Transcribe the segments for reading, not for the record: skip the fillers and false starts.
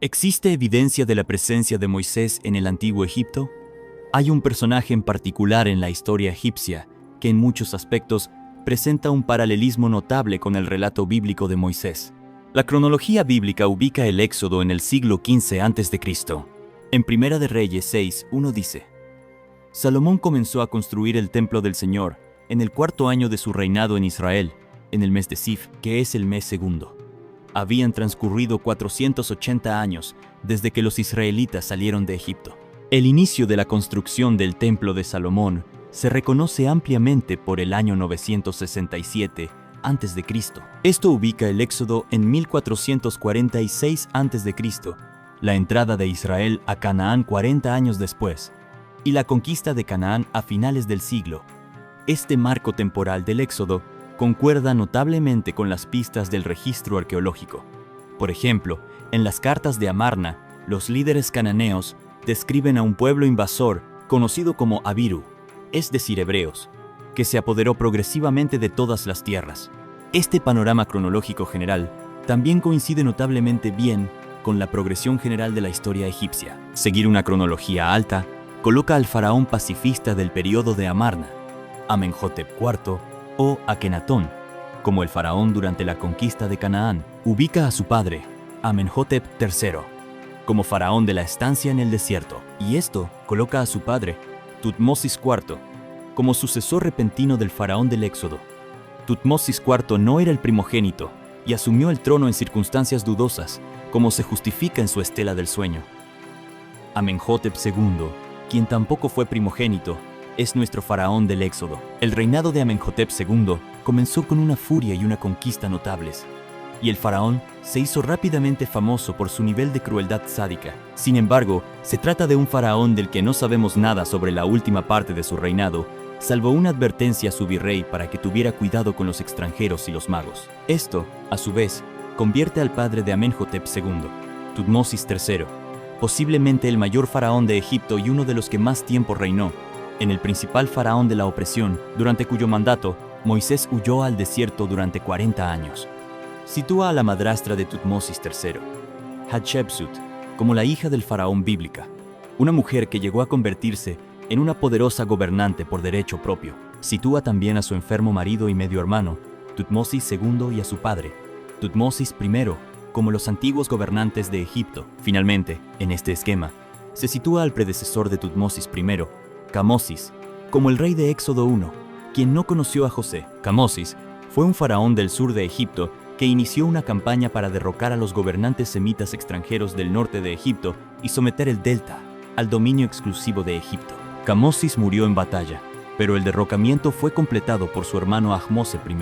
¿Existe evidencia de la presencia de Moisés en el antiguo Egipto? Hay un personaje en particular en la historia egipcia que en muchos aspectos presenta un paralelismo notable con el relato bíblico de Moisés. La cronología bíblica ubica el Éxodo en el siglo XV a.C. En Primera de Reyes 6:1 dice: Salomón comenzó a construir el templo del Señor en el cuarto año de su reinado en Israel, en el mes de Sif, que es el mes segundo. Habían transcurrido 480 años desde que los israelitas salieron de Egipto. El inicio de la construcción del templo de Salomón se reconoce ampliamente por el año 967 a.C. Esto ubica el Éxodo en 1446 a.C., la entrada de Israel a Canaán 40 años después, y la conquista de Canaán a finales del siglo. Este marco temporal del Éxodo concuerda notablemente con las pistas del registro arqueológico. Por ejemplo, en las cartas de Amarna, los líderes cananeos describen a un pueblo invasor conocido como Abiru, es decir, hebreos, que se apoderó progresivamente de todas las tierras. Este panorama cronológico general también coincide notablemente bien con la progresión general de la historia egipcia. Seguir una cronología alta coloca al faraón pacifista del periodo de Amarna, Amenhotep IV, o Akenatón, como el faraón durante la conquista de Canaán. Ubica a su padre, Amenhotep III, como faraón de la estancia en el desierto, y esto coloca a su padre, Tutmosis IV, como sucesor repentino del faraón del Éxodo. Tutmosis IV no era el primogénito y asumió el trono en circunstancias dudosas, como se justifica en su estela del sueño. Amenhotep II, quien tampoco fue primogénito, es nuestro faraón del Éxodo. El reinado de Amenhotep II comenzó con una furia y una conquista notables, y el faraón se hizo rápidamente famoso por su nivel de crueldad sádica. Sin embargo, se trata de un faraón del que no sabemos nada sobre la última parte de su reinado, salvo una advertencia a su virrey para que tuviera cuidado con los extranjeros y los magos. Esto, a su vez, convierte al padre de Amenhotep II, Tutmosis III, posiblemente el mayor faraón de Egipto y uno de los que más tiempo reinó, en el principal faraón de la opresión, durante cuyo mandato Moisés huyó al desierto durante 40 años. Sitúa a la madrastra de Tutmosis III, Hatshepsut, como la hija del faraón bíblica, una mujer que llegó a convertirse en una poderosa gobernante por derecho propio. Sitúa también a su enfermo marido y medio hermano, Tutmosis II, y a su padre, Tutmosis I, como los antiguos gobernantes de Egipto. Finalmente, en este esquema, se sitúa al predecesor de Tutmosis I, Camosis, como el rey de Éxodo I, quien no conoció a José. Camosis fue un faraón del sur de Egipto que inició una campaña para derrocar a los gobernantes semitas extranjeros del norte de Egipto y someter el delta al dominio exclusivo de Egipto. Camosis murió en batalla, pero el derrocamiento fue completado por su hermano Ahmose I,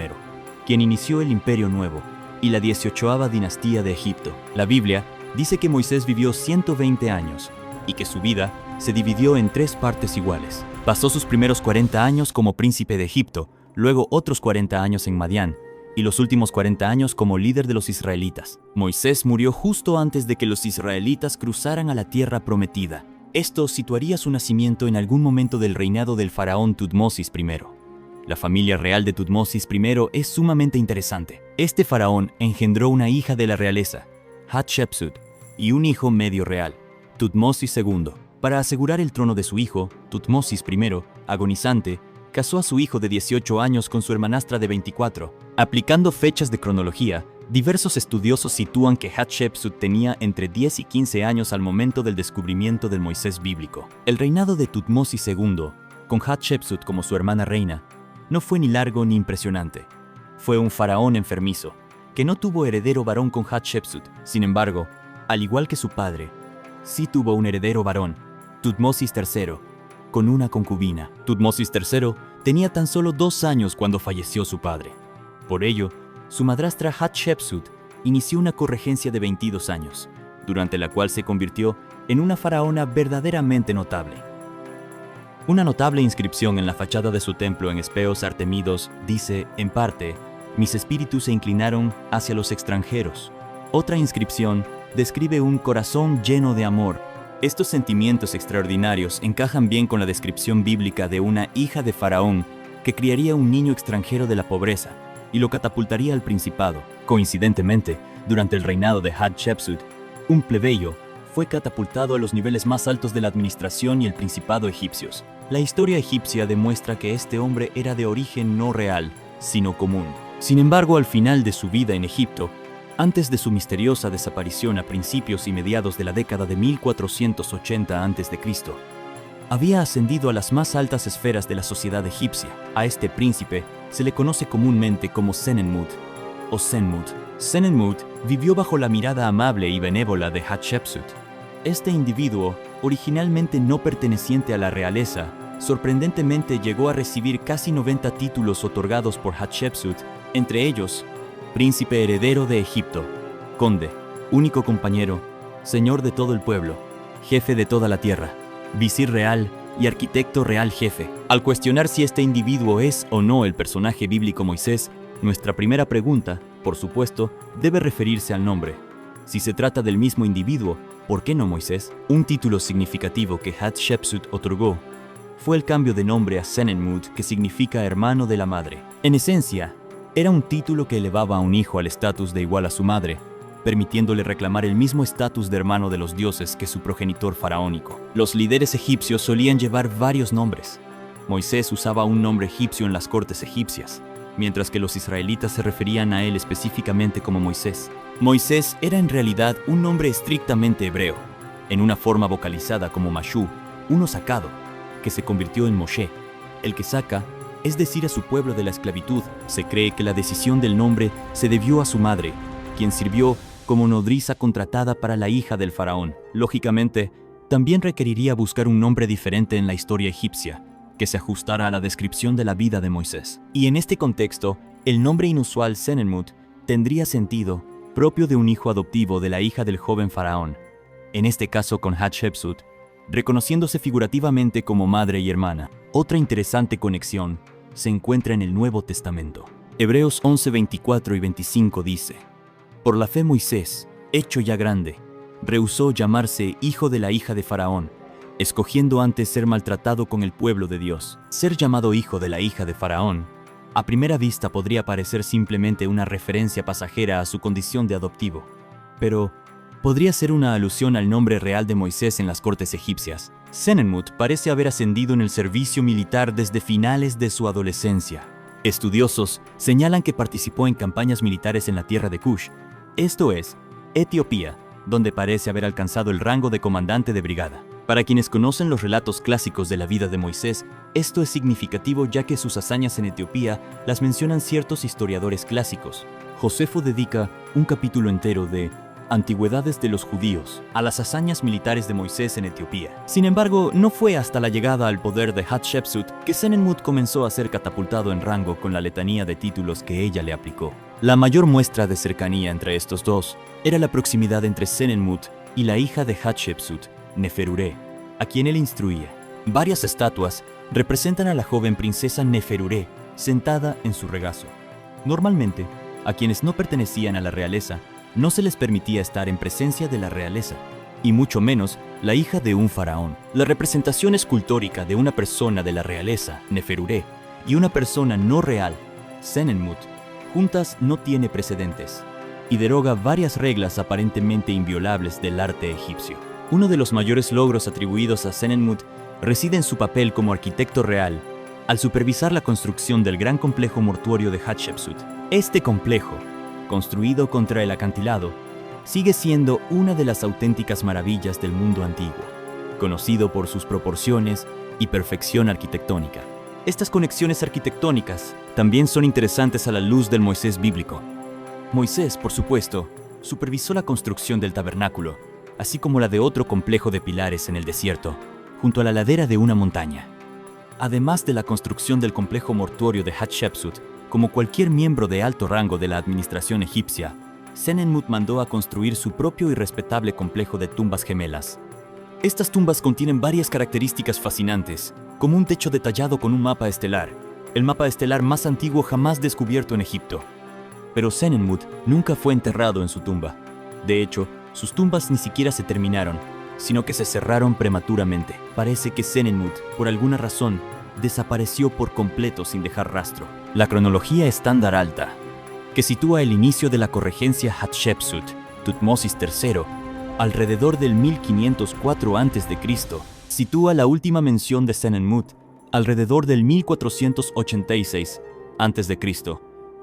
quien inició el Imperio Nuevo y la 18ª dinastía de Egipto. La Biblia dice que Moisés vivió 120 años y que su vida se dividió en 3 partes iguales. Pasó sus primeros 40 años como príncipe de Egipto, luego otros 40 años en Madián, y los últimos 40 años como líder de los israelitas. Moisés murió justo antes de que los israelitas cruzaran a la tierra prometida. Esto situaría su nacimiento en algún momento del reinado del faraón Tutmosis I. La familia real de Tutmosis I es sumamente interesante. Este faraón engendró una hija de la realeza, Hatshepsut, y un hijo medio real, Tutmosis II. Para asegurar el trono de su hijo, Tutmosis I, agonizante, casó a su hijo de 18 años con su hermanastra de 24. Aplicando fechas de cronología, diversos estudiosos sitúan que Hatshepsut tenía entre 10 y 15 años al momento del descubrimiento del Moisés bíblico. El reinado de Tutmosis II, con Hatshepsut como su hermana reina, no fue ni largo ni impresionante. Fue un faraón enfermizo, que no tuvo heredero varón con Hatshepsut. Sin embargo, al igual que su padre, sí tuvo un heredero varón, Tutmosis III, con una concubina. Tutmosis III tenía tan solo 2 años cuando falleció su padre. Por ello, su madrastra Hatshepsut inició una corregencia de 22 años, durante la cual se convirtió en una faraona verdaderamente notable. Una notable inscripción en la fachada de su templo en Espeos Artemidos dice, en parte, «Mis espíritus se inclinaron hacia los extranjeros». Otra inscripción describe un corazón lleno de amor. Estos sentimientos extraordinarios encajan bien con la descripción bíblica de una hija de Faraón que criaría un niño extranjero de la pobreza y lo catapultaría al principado. Coincidentemente, durante el reinado de Hatshepsut, un plebeyo, fue catapultado a los niveles más altos de la administración y el principado egipcios. La historia egipcia demuestra que este hombre era de origen no real, sino común. Sin embargo, al final de su vida en Egipto, antes de su misteriosa desaparición a principios y mediados de la década de 1480 a.C., había ascendido a las más altas esferas de la sociedad egipcia. A este príncipe se le conoce comúnmente como Senenmut o Senmut. Senenmut vivió bajo la mirada amable y benévola de Hatshepsut. Este individuo, originalmente no perteneciente a la realeza, sorprendentemente llegó a recibir casi 90 títulos otorgados por Hatshepsut, entre ellos, príncipe heredero de Egipto, conde, único compañero, señor de todo el pueblo, jefe de toda la tierra, visir real y arquitecto real jefe. Al cuestionar si este individuo es o no el personaje bíblico Moisés, nuestra primera pregunta, por supuesto, debe referirse al nombre. Si se trata del mismo individuo, ¿por qué no Moisés? Un título significativo que Hatshepsut otorgó fue el cambio de nombre a Senenmut, que significa hermano de la madre. En esencia, era un título que elevaba a un hijo al estatus de igual a su madre, permitiéndole reclamar el mismo estatus de hermano de los dioses que su progenitor faraónico. Los líderes egipcios solían llevar varios nombres. Moisés usaba un nombre egipcio en las cortes egipcias, mientras que los israelitas se referían a él específicamente como Moisés. Moisés era en realidad un nombre estrictamente hebreo, en una forma vocalizada como Mashu, uno sacado, que se convirtió en Moshe, el que saca, es decir, a su pueblo de la esclavitud. Se cree que la decisión del nombre se debió a su madre, quien sirvió como nodriza contratada para la hija del faraón. Lógicamente, también requeriría buscar un nombre diferente en la historia egipcia, que se ajustara a la descripción de la vida de Moisés. Y en este contexto, el nombre inusual Senenmut tendría sentido propio de un hijo adoptivo de la hija del joven faraón, en este caso con Hatshepsut, reconociéndose figurativamente como madre y hermana. Otra interesante conexión se encuentra en el Nuevo Testamento. Hebreos 11, 24 y 25 dice: Por la fe Moisés, hecho ya grande, rehusó llamarse hijo de la hija de Faraón, escogiendo antes ser maltratado con el pueblo de Dios. Ser llamado hijo de la hija de Faraón, a primera vista podría parecer simplemente una referencia pasajera a su condición de adoptivo, pero podría ser una alusión al nombre real de Moisés en las cortes egipcias. Senenmut parece haber ascendido en el servicio militar desde finales de su adolescencia. Estudiosos señalan que participó en campañas militares en la tierra de Kush, esto es, Etiopía, donde parece haber alcanzado el rango de comandante de brigada. Para quienes conocen los relatos clásicos de la vida de Moisés, esto es significativo ya que sus hazañas en Etiopía las mencionan ciertos historiadores clásicos. Josefo dedica un capítulo entero de Antigüedades de los judíos a las hazañas militares de Moisés en Etiopía. Sin embargo, no fue hasta la llegada al poder de Hatshepsut que Senenmut comenzó a ser catapultado en rango con la letanía de títulos que ella le aplicó. La mayor muestra de cercanía entre estos dos era la proximidad entre Senenmut y la hija de Hatshepsut, Neferuré, a quien él instruía. Varias estatuas representan a la joven princesa Neferuré sentada en su regazo. Normalmente, a quienes no pertenecían a la realeza no se les permitía estar en presencia de la realeza, y mucho menos la hija de un faraón. La representación escultórica de una persona de la realeza, Neferuré, y una persona no real, Senenmut, juntas no tiene precedentes, y deroga varias reglas aparentemente inviolables del arte egipcio. Uno de los mayores logros atribuidos a Senenmut reside en su papel como arquitecto real, al supervisar la construcción del gran complejo mortuorio de Hatshepsut. Este complejo, construido contra el acantilado, sigue siendo una de las auténticas maravillas del mundo antiguo, conocido por sus proporciones y perfección arquitectónica. Estas conexiones arquitectónicas también son interesantes a la luz del Moisés bíblico. Moisés, por supuesto, supervisó la construcción del tabernáculo, así como la de otro complejo de pilares en el desierto, junto a la ladera de una montaña. Además de la construcción del complejo mortuorio de Hatshepsut, como cualquier miembro de alto rango de la administración egipcia, Senenmut mandó a construir su propio y respetable complejo de tumbas gemelas. Estas tumbas contienen varias características fascinantes, como un techo detallado con un mapa estelar, el mapa estelar más antiguo jamás descubierto en Egipto. Pero Senenmut nunca fue enterrado en su tumba. De hecho, sus tumbas ni siquiera se terminaron, sino que se cerraron prematuramente. Parece que Senenmut, por alguna razón, desapareció por completo sin dejar rastro. La cronología estándar alta, que sitúa el inicio de la corregencia Hatshepsut, Tutmosis III, alrededor del 1504 a.C., sitúa la última mención de Senenmut alrededor del 1486 a.C.,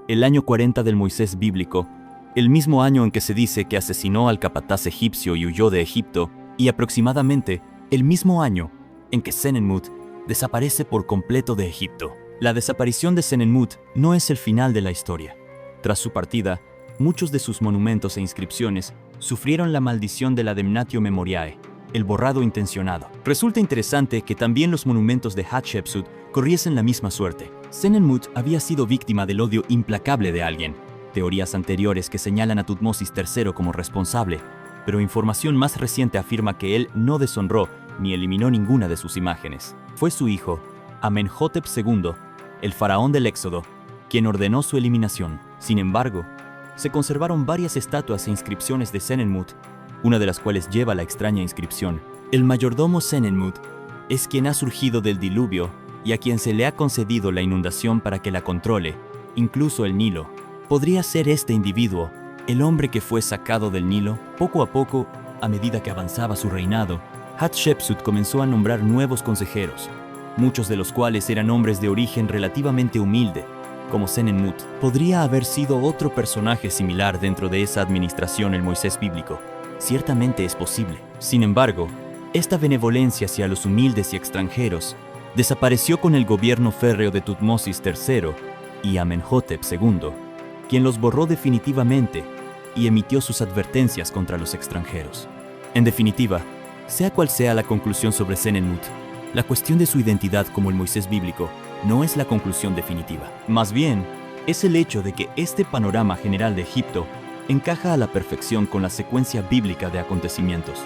el año 40 del Moisés bíblico, el mismo año en que se dice que asesinó al capataz egipcio y huyó de Egipto, y aproximadamente el mismo año en que Senenmut desaparece por completo de Egipto. La desaparición de Senenmut no es el final de la historia. Tras su partida, muchos de sus monumentos e inscripciones sufrieron la maldición de la Damnatio Memoriae, el borrado intencionado. Resulta interesante que también los monumentos de Hatshepsut corriesen la misma suerte. Senenmut había sido víctima del odio implacable de alguien. Teorías anteriores que señalan a Tutmosis III como responsable, pero información más reciente afirma que él no deshonró ni eliminó ninguna de sus imágenes. Fue su hijo, Amenhotep II, el faraón del Éxodo, quien ordenó su eliminación. Sin embargo, se conservaron varias estatuas e inscripciones de Senenmut, una de las cuales lleva la extraña inscripción: el mayordomo Senenmut es quien ha surgido del diluvio y a quien se le ha concedido la inundación para que la controle, incluso el Nilo. ¿Podría ser este individuo el hombre que fue sacado del Nilo? Poco a poco, a medida que avanzaba su reinado, Hatshepsut comenzó a nombrar nuevos consejeros, muchos de los cuales eran hombres de origen relativamente humilde, como Senenmut. ¿Podría haber sido otro personaje similar dentro de esa administración el Moisés bíblico? Ciertamente es posible. Sin embargo, esta benevolencia hacia los humildes y extranjeros desapareció con el gobierno férreo de Tutmosis III y Amenhotep II, quien los borró definitivamente y emitió sus advertencias contra los extranjeros. En definitiva, sea cual sea la conclusión sobre Senenmut, la cuestión de su identidad como el Moisés bíblico no es la conclusión definitiva. Más bien, es el hecho de que este panorama general de Egipto encaja a la perfección con la secuencia bíblica de acontecimientos.